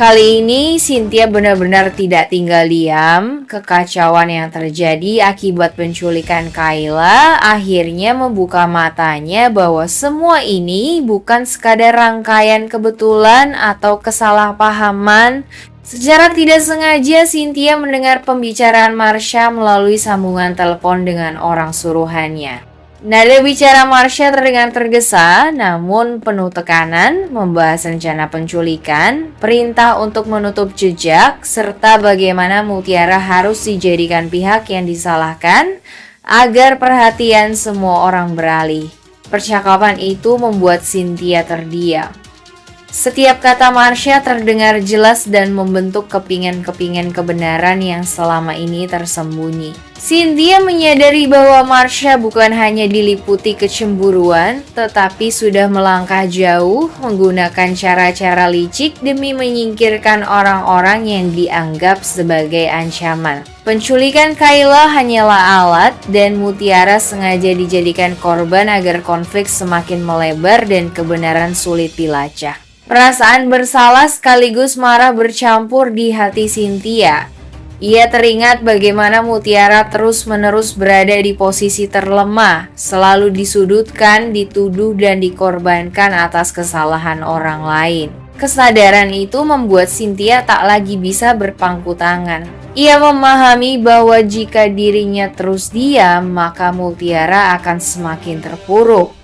Kali ini Cynthia benar-benar tidak tinggal diam. Kekacauan yang terjadi akibat penculikan Kayla akhirnya membuka matanya bahwa semua ini bukan sekadar rangkaian kebetulan atau kesalahpahaman. Secara tidak sengaja, Cynthia mendengar pembicaraan Marsha melalui sambungan telepon dengan orang suruhannya. Nada bicara Marsha terdengar tergesa, namun penuh tekanan, membahas rencana penculikan, perintah untuk menutup jejak, serta bagaimana Mutiara harus dijadikan pihak yang disalahkan agar perhatian semua orang beralih. Percakapan itu membuat Cynthia terdiam. Setiap kata Marsha terdengar jelas dan membentuk kepingan-kepingan kebenaran yang selama ini tersembunyi. Cynthia menyadari bahwa Marsha bukan hanya diliputi kecemburuan, tetapi sudah melangkah jauh menggunakan cara-cara licik demi menyingkirkan orang-orang yang dianggap sebagai ancaman. Penculikan Kayla hanyalah alat dan Mutiara sengaja dijadikan korban agar konflik semakin melebar dan kebenaran sulit dilacak. Perasaan bersalah sekaligus marah bercampur di hati Cynthia. Ia teringat bagaimana Mutiara terus-menerus berada di posisi terlemah, selalu disudutkan, dituduh, dan dikorbankan atas kesalahan orang lain. Kesadaran itu membuat Cynthia tak lagi bisa berpangku tangan. Ia memahami bahwa jika dirinya terus diam, maka Mutiara akan semakin terpuruk.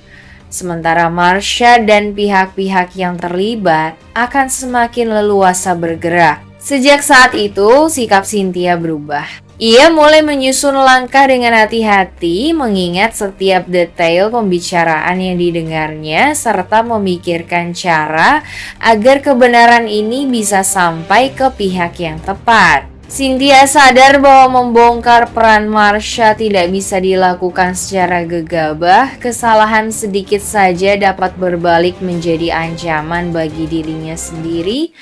Sementara Marsha dan pihak-pihak yang terlibat akan semakin leluasa bergerak. Sejak saat itu, sikap Cynthia berubah. Ia mulai menyusun langkah dengan hati-hati, mengingat setiap detail pembicaraan yang didengarnya, serta memikirkan cara agar kebenaran ini bisa sampai ke pihak yang tepat. Cynthia sadar bahwa membongkar peran Marsha tidak bisa dilakukan secara gegabah. Kesalahan sedikit saja dapat berbalik menjadi ancaman bagi dirinya sendiri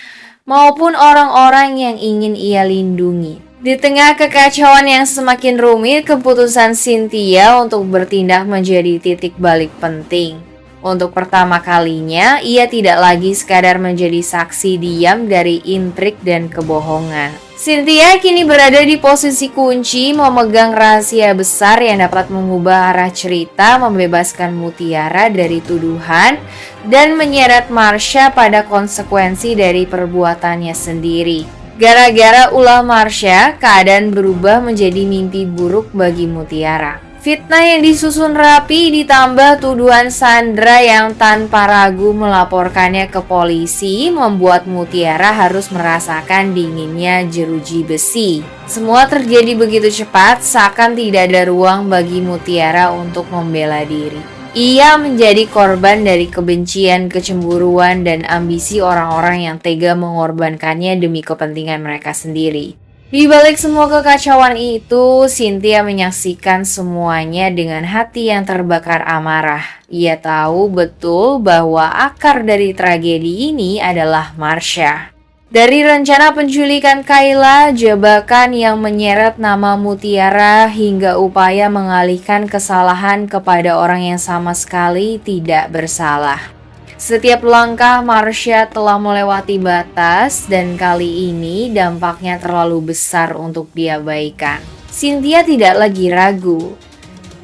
maupun orang-orang yang ingin ia lindungi. Di tengah kekacauan yang semakin rumit, keputusan Cynthia untuk bertindak menjadi titik balik penting. Untuk pertama kalinya, ia tidak lagi sekadar menjadi saksi diam dari intrik dan kebohongan. Cynthia kini berada di posisi kunci, memegang rahasia besar yang dapat mengubah arah cerita, membebaskan Mutiara dari tuduhan, dan menyeret Marsha pada konsekuensi dari perbuatannya sendiri. Gara-gara ulah Marsha, keadaan berubah menjadi mimpi buruk bagi Mutiara. Fitnah yang disusun rapi ditambah tuduhan Sandra yang tanpa ragu melaporkannya ke polisi membuat Mutiara harus merasakan dinginnya jeruji besi. Semua terjadi begitu cepat, seakan tidak ada ruang bagi Mutiara untuk membela diri. Ia menjadi korban dari kebencian, kecemburuan, dan ambisi orang-orang yang tega mengorbankannya demi kepentingan mereka sendiri. Di balik semua kekacauan itu, Cynthia menyaksikan semuanya dengan hati yang terbakar amarah. Ia tahu betul bahwa akar dari tragedi ini adalah Marsha. Dari rencana penculikan Kayla, jebakan yang menyeret nama Mutiara, hingga upaya mengalihkan kesalahan kepada orang yang sama sekali tidak bersalah. Setiap langkah Marsha telah melewati batas dan kali ini dampaknya terlalu besar untuk diabaikan. Cynthia tidak lagi ragu.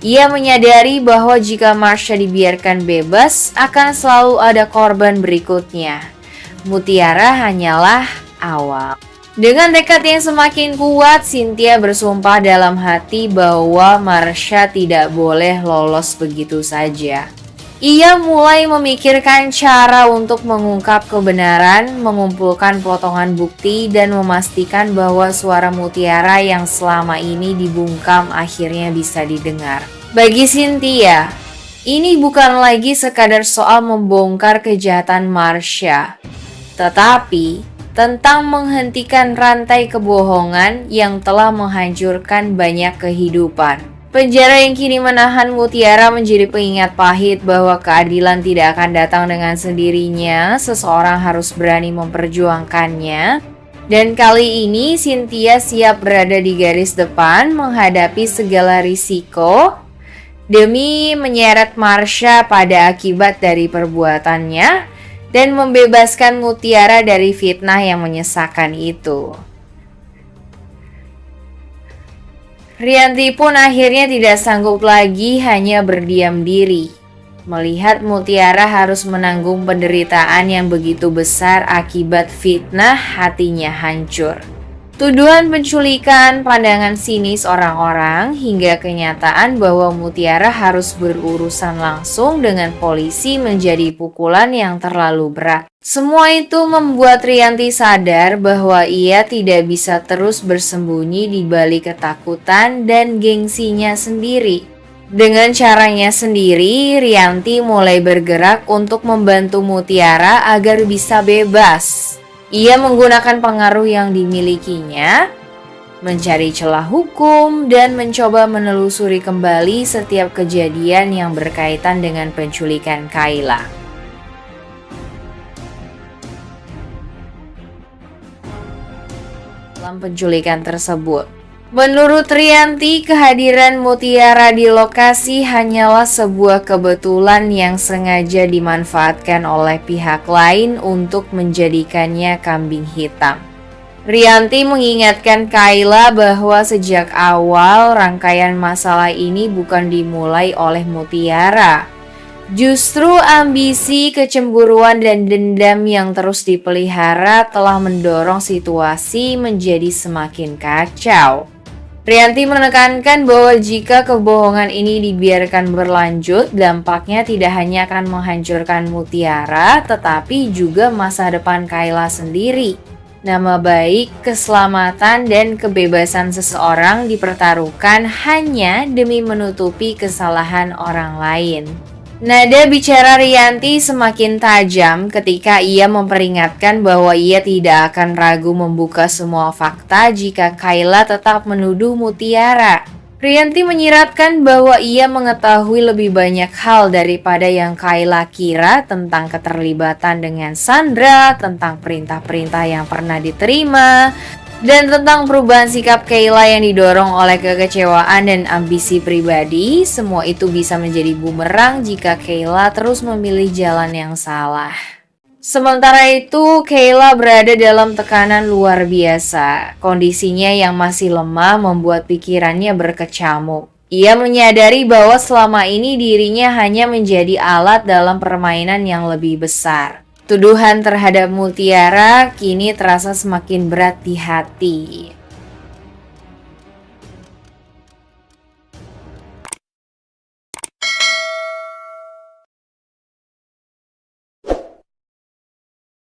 Ia menyadari bahwa jika Marsha dibiarkan bebas, akan selalu ada korban berikutnya. Mutiara hanyalah awal. Dengan tekad yang semakin kuat, Cynthia bersumpah dalam hati bahwa Marsha tidak boleh lolos begitu saja. Ia mulai memikirkan cara untuk mengungkap kebenaran, mengumpulkan potongan bukti, dan memastikan bahwa suara Mutiara yang selama ini dibungkam akhirnya bisa didengar. Bagi Cynthia, ini bukan lagi sekadar soal membongkar kejahatan Marsha, tetapi tentang menghentikan rantai kebohongan yang telah menghancurkan banyak kehidupan. Penjara yang kini menahan Mutiara menjadi pengingat pahit bahwa keadilan tidak akan datang dengan sendirinya. Seseorang harus berani memperjuangkannya. Dan kali ini Cynthia siap berada di garis depan menghadapi segala risiko demi menyeret Marsha pada akibat dari perbuatannya dan membebaskan Mutiara dari fitnah yang menyesakan itu. Rianti pun akhirnya tidak sanggup lagi hanya berdiam diri. Melihat Mutiara harus menanggung penderitaan yang begitu besar akibat fitnah, hatinya hancur. Tuduhan penculikan, pandangan sinis orang-orang, hingga kenyataan bahwa Mutiara harus berurusan langsung dengan polisi menjadi pukulan yang terlalu berat. Semua itu membuat Rianti sadar bahwa ia tidak bisa terus bersembunyi di balik ketakutan dan gengsinya sendiri. Dengan caranya sendiri, Rianti mulai bergerak untuk membantu Mutiara agar bisa bebas. Ia menggunakan pengaruh yang dimilikinya, mencari celah hukum, dan mencoba menelusuri kembali setiap kejadian yang berkaitan dengan penculikan Kayla. Dalam penculikan tersebut, menurut Rianti, kehadiran Mutiara di lokasi hanyalah sebuah kebetulan yang sengaja dimanfaatkan oleh pihak lain untuk menjadikannya kambing hitam. Rianti mengingatkan Kayla bahwa sejak awal rangkaian masalah ini bukan dimulai oleh Mutiara. Justru ambisi, kecemburuan, dan dendam yang terus dipelihara telah mendorong situasi menjadi semakin kacau. Rianti menekankan bahwa jika kebohongan ini dibiarkan berlanjut, dampaknya tidak hanya akan menghancurkan Mutiara, tetapi juga masa depan Kayla sendiri. Nama baik, keselamatan, dan kebebasan seseorang dipertaruhkan hanya demi menutupi kesalahan orang lain. Nada bicara Rianti semakin tajam ketika ia memperingatkan bahwa ia tidak akan ragu membuka semua fakta jika Kayla tetap menuduh Mutiara. Rianti menyiratkan bahwa ia mengetahui lebih banyak hal daripada yang Kayla kira tentang keterlibatan dengan Sandra, tentang perintah-perintah yang pernah diterima, dan tentang perubahan sikap Kayla yang didorong oleh kekecewaan dan ambisi pribadi. Semua itu bisa menjadi bumerang jika Kayla terus memilih jalan yang salah. Sementara itu, Kayla berada dalam tekanan luar biasa. Kondisinya yang masih lemah membuat pikirannya berkecamuk. Ia menyadari bahwa selama ini dirinya hanya menjadi alat dalam permainan yang lebih besar. Tuduhan terhadap Mutiara kini terasa semakin berat di hati.